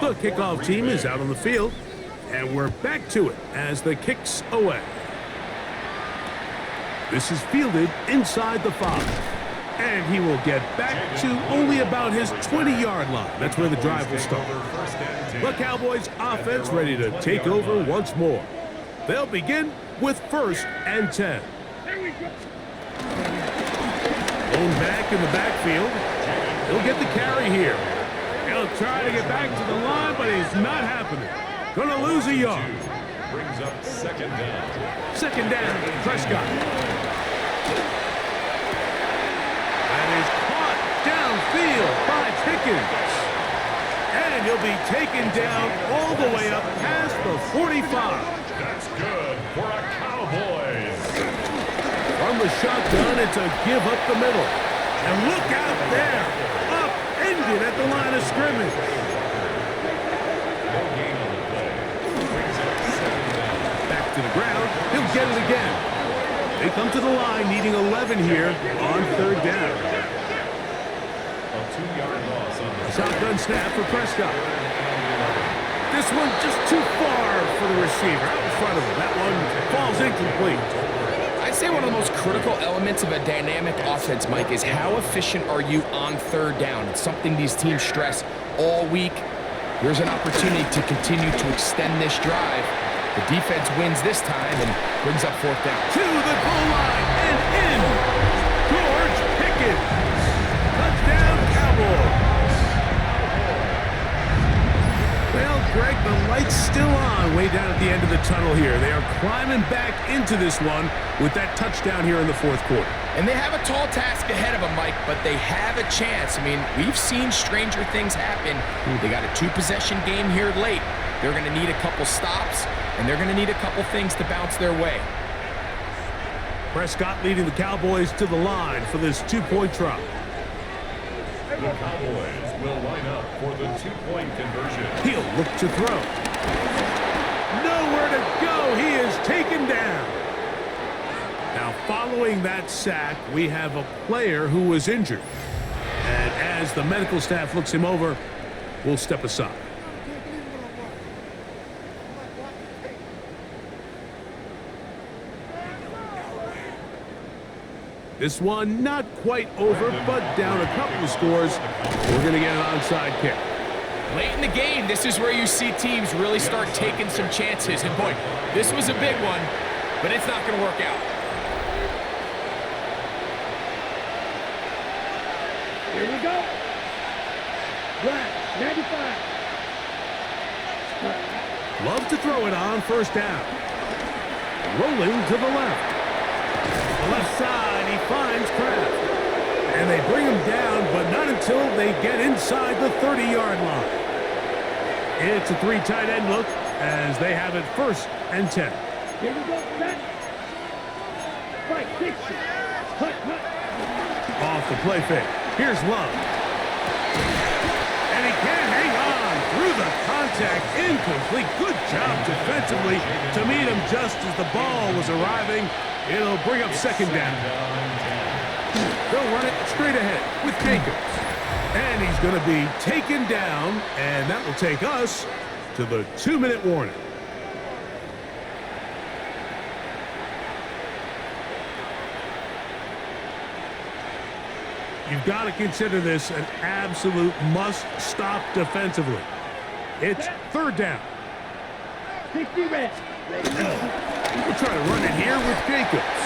The kickoff team is out on the field, and we're back to it as the kick's away. This is fielded inside the 5, and he will get back to only about his 20-yard line. That's where the drive will start. The Cowboys offense ready to take over once more. They'll begin with 1st and 10. Thrown back in the backfield. He'll get the carry here. He'll try to get back to the line, but it's not happening. Gonna lose a yard. Brings up 2nd down. 2nd down, Prescott. That is caught downfield by Pickens. And he'll be taken down all the way up past the 45. That's good for a Cowboys. From the shotgun, it's a give up the middle. And look out there. Upended at the line of scrimmage. No gain on the play. Brings up 2nd down. Back to the ground. He'll get it again. They come to the line needing 11 here on 3rd down. A 2-yard loss on the Shotgun snap for Prescott. This one just too far for the receiver. Out in front of him. That one falls incomplete. I'd say one of the most critical elements of a dynamic offense, Mike, is how efficient are you on 3rd down? It's something these teams stress all week. Here's an opportunity to continue to extend this drive. The defense wins this time and brings up 4th down. To the goal line and in. George Pickens. Touchdown, Cowboys. Well, Greg, the light's still on way down at the end of the tunnel here. They are climbing back into this one with that touchdown here in the 4th quarter. And they have a tall task ahead of them, Mike, but they have a chance. I mean, we've seen stranger things happen. They got a 2-possession game here late. They're going to need a couple stops, and they're going to need a couple things to bounce their way. Prescott leading the Cowboys to the line for this 2-point try. The Cowboys will line up for the 2-point conversion. He'll look to throw. Nowhere to go. He is taken down. Now, following that sack, we have a player who was injured. And as the medical staff looks him over, we'll step aside. This one not quite over, but down a couple of scores. We're going to get an onside kick. Late in the game, this is where you see teams really start taking some chances. And boy, this was a big one, but it's not going to work out. Here we go. Black, 95. Love to throw it on 1st down. Rolling to the left. The left side, he finds Kraft. And they bring him down, but not until they get inside the 30-yard line. It's a 3 tight end look as they have it 1st and 10. Here we go. Set. Fight. Picture. Cut. Off the play fake. Here's Love. And he can't hang on through the contact. Incomplete. Good job defensively to meet him just as the ball was arriving. It'll bring up 2nd down. They'll run it straight ahead with Jacobs. And he's going to be taken down, and that will take us to the 2-minute warning. You've got to consider this an absolute must-stop defensively. It's 3rd down. 60 red. We'll try to run it here with Jacobs.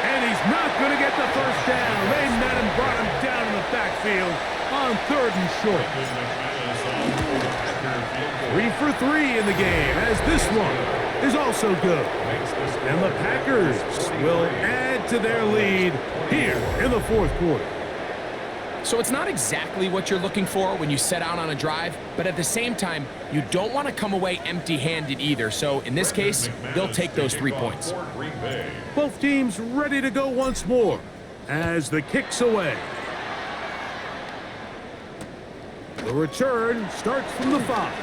And he's not going to get the 1st down. They met him, brought him down in the backfield on 3rd and short. 3 for 3 in the game, as this one is also good. And the Packers will add to their lead here in the 4th quarter. So it's not exactly what you're looking for when you set out on a drive, but at the same time, you don't want to come away empty-handed either. So in this case, they'll take those 3 points. Both teams ready to go once more as the kick's away. The return starts from the 5.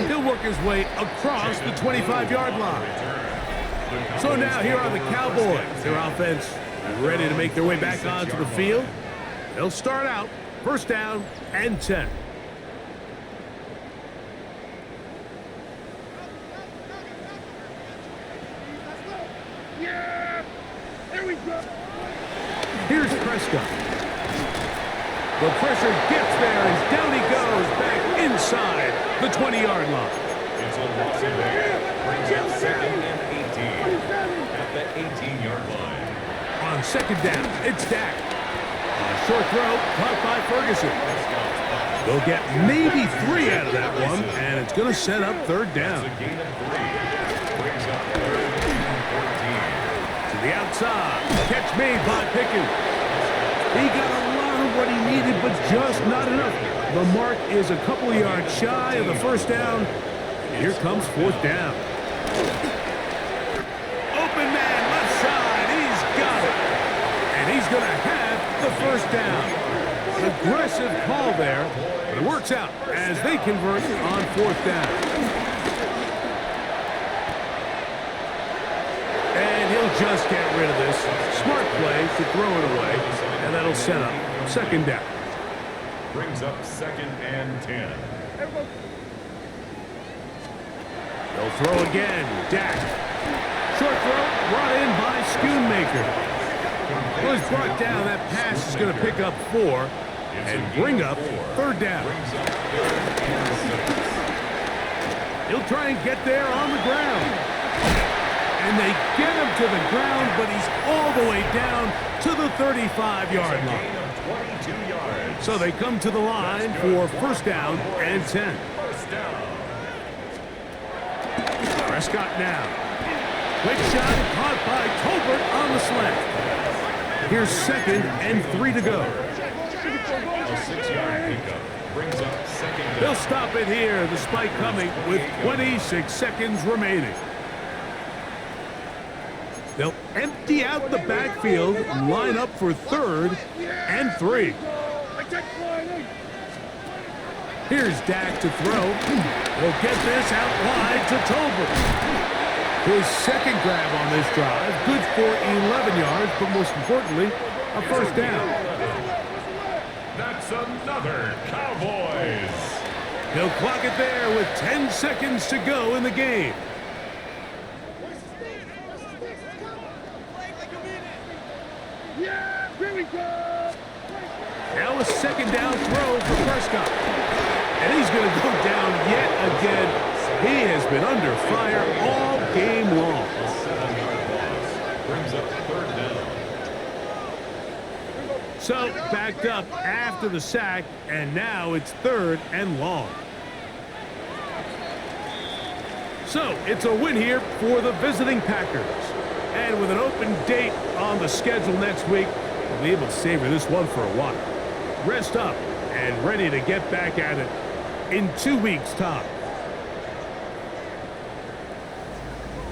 He'll work his way across the 25-yard line. So now here are the Cowboys. Their offense ready to make their way back onto the field. They'll start out first down and 10. Yeah! There we go! Here's Prescott. The pressure gets there, and down he goes back inside the 20-yard line. It's a loss of 8. Brings up second and 18 at the 18-yard line. On second down, it's Dak. A short throw caught by Ferguson. They'll get maybe 3 out of that one, and it's going to set up third down. It's a gain of 3. Brings up third and 14. To the outside, catch made by Pickens. He got a lot of what he needed, but just not enough. The mark is a couple of yards shy of the first down. Here comes fourth down. Open man, left side, he's got it. And he's going to have the first down. Aggressive call there, but it works out as they convert on fourth down. And he'll just get rid of this. Smart play to throw it away, and that'll set up second down. Brings up second and 10. They'll throw again. Dak. Short throw brought in by Schoonmaker. Well, he's brought down. That pass is going to pick up 4 and bring up third down. He'll try and get there on the ground. And they get him to the ground, but he's all the way down to the 35-yard line. So they come to the line for first down and 10. Prescott now. Quick shot caught by Tolbert on the slant. Here's second and 3 to go. A 6-yard pickup brings up second down. They'll stop it here, the spike coming with 26 seconds remaining. They'll empty out the backfield, line up for third and 3. Here's Dak to throw. He'll get this out wide to Tolbert. His second grab on this drive, good for 11 yards, but most importantly, a first down. That's another Cowboys. He'll clock it there with 10 seconds to go in the game. Yeah, here we go! Now a second down throw for Prescott. And he's going to go down yet again. He has been under fire all game long. A 7-yard loss brings up third down. So backed up after the sack, and now it's third and long. So it's a win here for the visiting Packers. And with an open date on the schedule next week, we'll be able to savor this one for a while. Rest up and ready to get back at it in 2 weeks' time.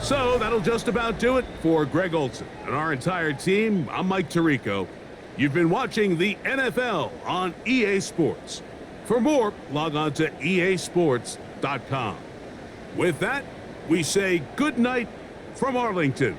So that'll just about do it for Greg Olson and our entire team. I'm Mike Tirico. You've been watching the NFL on EA Sports. For more, log on to easports.com. With that, we say good night from Arlington.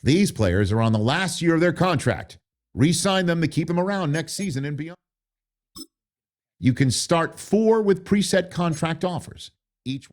These players are on the last year of their contract. Re-sign them to keep them around next season and beyond. You can start 4 with preset contract offers. Each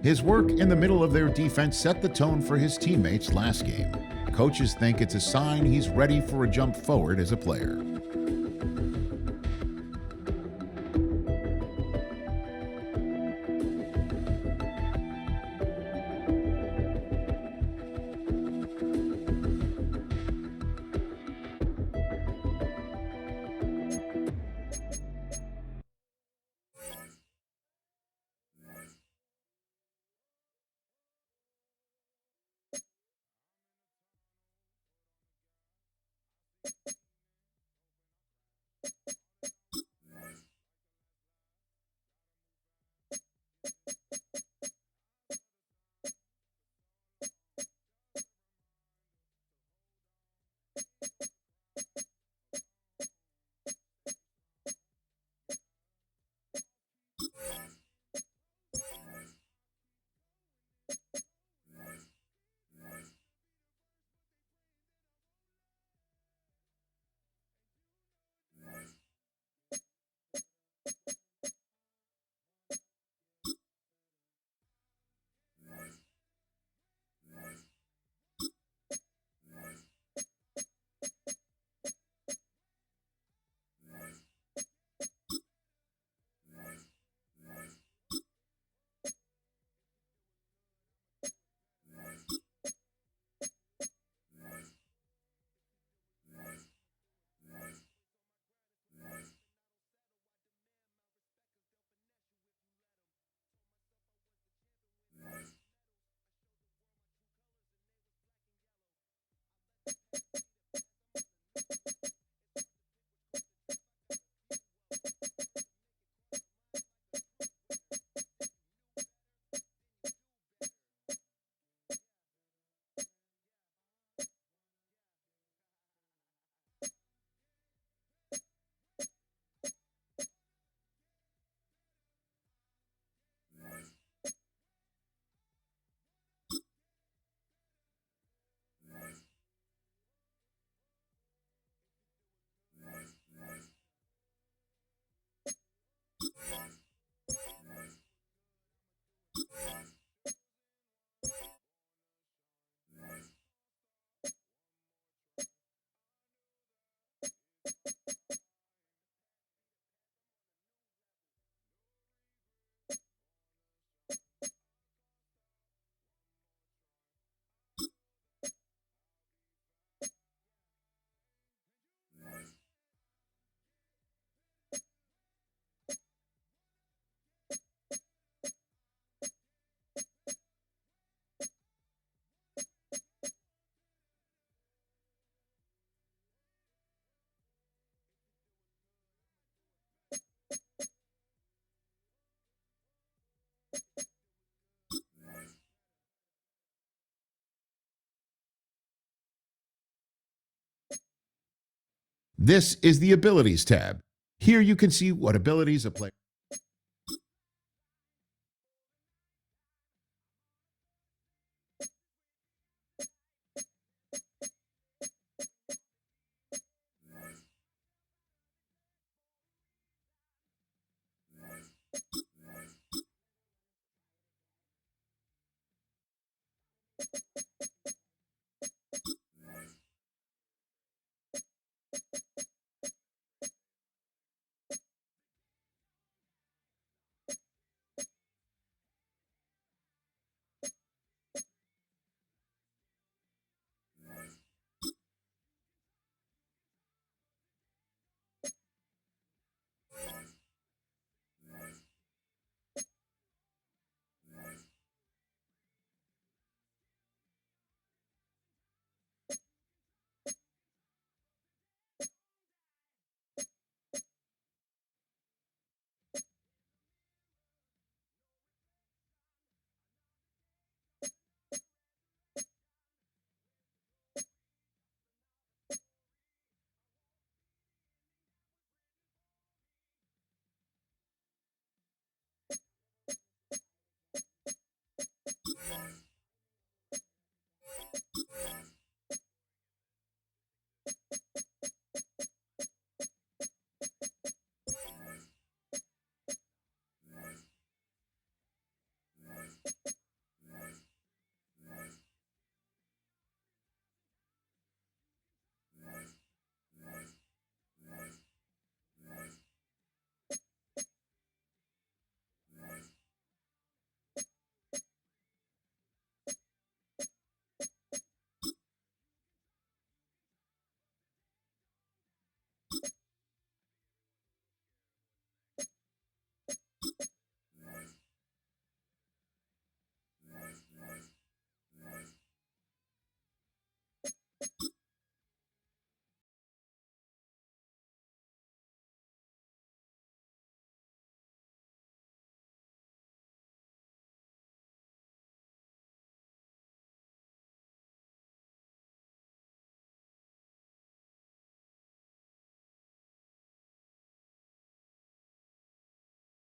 His work in the middle of their defense set the tone for his teammates last game. Coaches think it's a sign he's ready for a jump forward as a player. This is the Abilities tab. Here you can see what abilities a player.